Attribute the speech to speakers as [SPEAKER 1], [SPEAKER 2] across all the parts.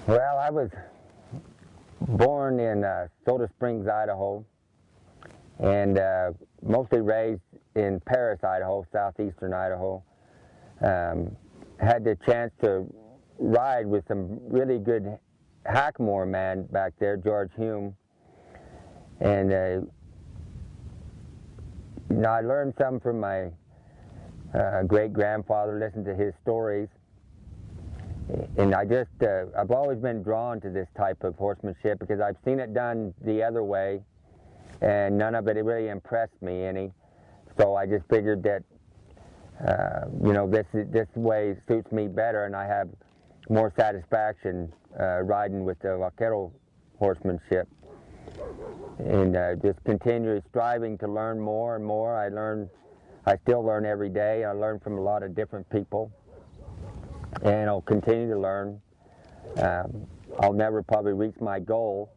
[SPEAKER 1] Well, I was born in Soda Springs, Idaho, and mostly raised in Paris, Idaho, southeastern Idaho. Had the chance to ride with some really good Hackmore man back there, George Hume, and I learned some from my great-grandfather, listened to his stories, and I've always been drawn to this type of horsemanship because I've seen it done the other way, and none of it really impressed me any. So I just figured that, this way suits me better, and I have more satisfaction riding with the Vaquero horsemanship. And just continually striving to learn more and more. I still learn every day. I learn from a lot of different people, and I'll continue to learn. I'll never probably reach my goal,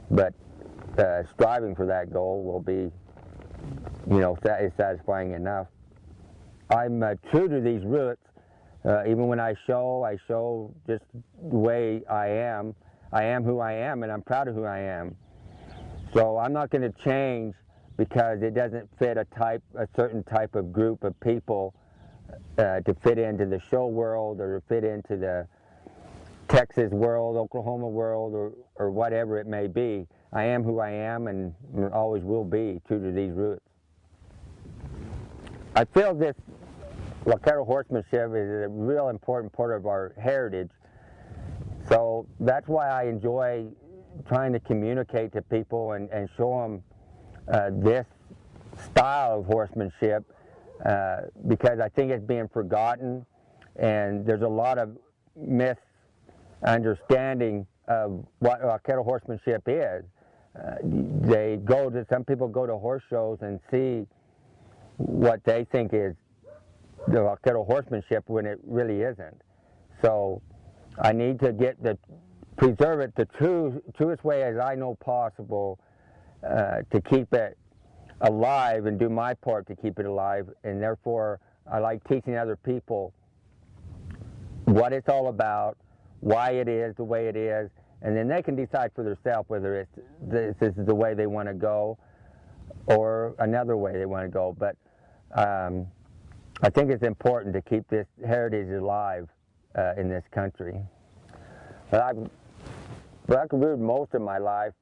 [SPEAKER 1] but striving for that goal will be, is satisfying enough. I'm true to these roots. Even when I show just the way I am. I am who I am, and I'm proud of who I am. So I'm not going to change because it doesn't fit a certain type of group of people to fit into the show world or to fit into the Texas world, Oklahoma world, or whatever it may be. I am who I am and always will be, true to these roots. I feel this Vaquero horsemanship is a real important part of our heritage. So that's why I enjoy trying to communicate to people and show them this style of horsemanship because I think it's being forgotten, and there's a lot of misunderstanding of what Vaquero horsemanship is. Some people go to horse shows and see what they think is the Vaquero horsemanship when it really isn't. So I need to preserve it the truest way as I know possible to keep it alive and do my part to keep it alive. And therefore, I like teaching other people what it's all about, why it is the way it is, and then they can decide for themselves whether this is the way they want to go or another way they want to go. But I think it's important to keep this heritage alive in this country. But I've buckarooed most of my life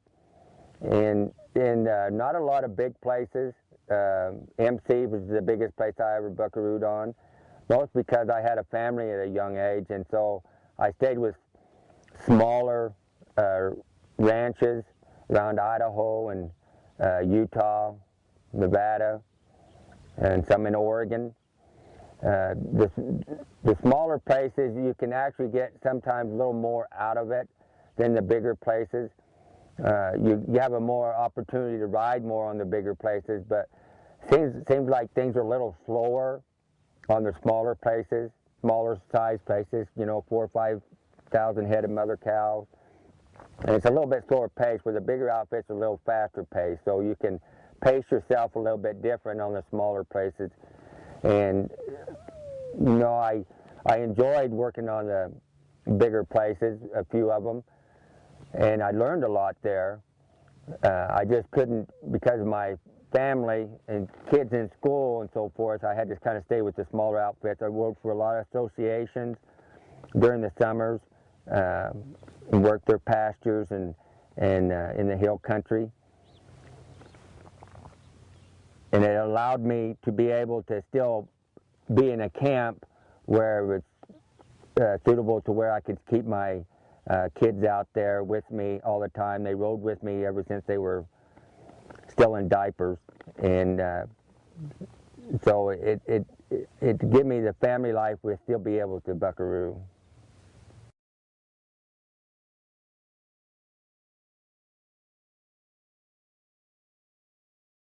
[SPEAKER 1] in not a lot of big places. MC was the biggest place I ever buckarooed on, most because I had a family at a young age, and so I stayed with smaller ranches around Idaho and Utah, Nevada, and some in Oregon. The smaller places, you can actually get sometimes a little more out of it than the bigger places. You have a more opportunity to ride more on the bigger places, but seems like things are a little slower on the smaller places, smaller size places, 4,000 or 5,000 head of mother cows. And it's a little bit slower pace, where the bigger outfits are a little faster pace, so you can pace yourself a little bit different on the smaller places. And I enjoyed working on the bigger places, a few of them, and I learned a lot there. I just couldn't, because of my family and kids in school and so forth, I had to kind of stay with the smaller outfits. I worked for a lot of associations during the summers and worked their pastures and in the hill country. And it allowed me to be able to still be in a camp where it's suitable to where I could keep my kids out there with me all the time. They rode with me ever since they were still in diapers, and so it gave me the family life with still be able to buckaroo.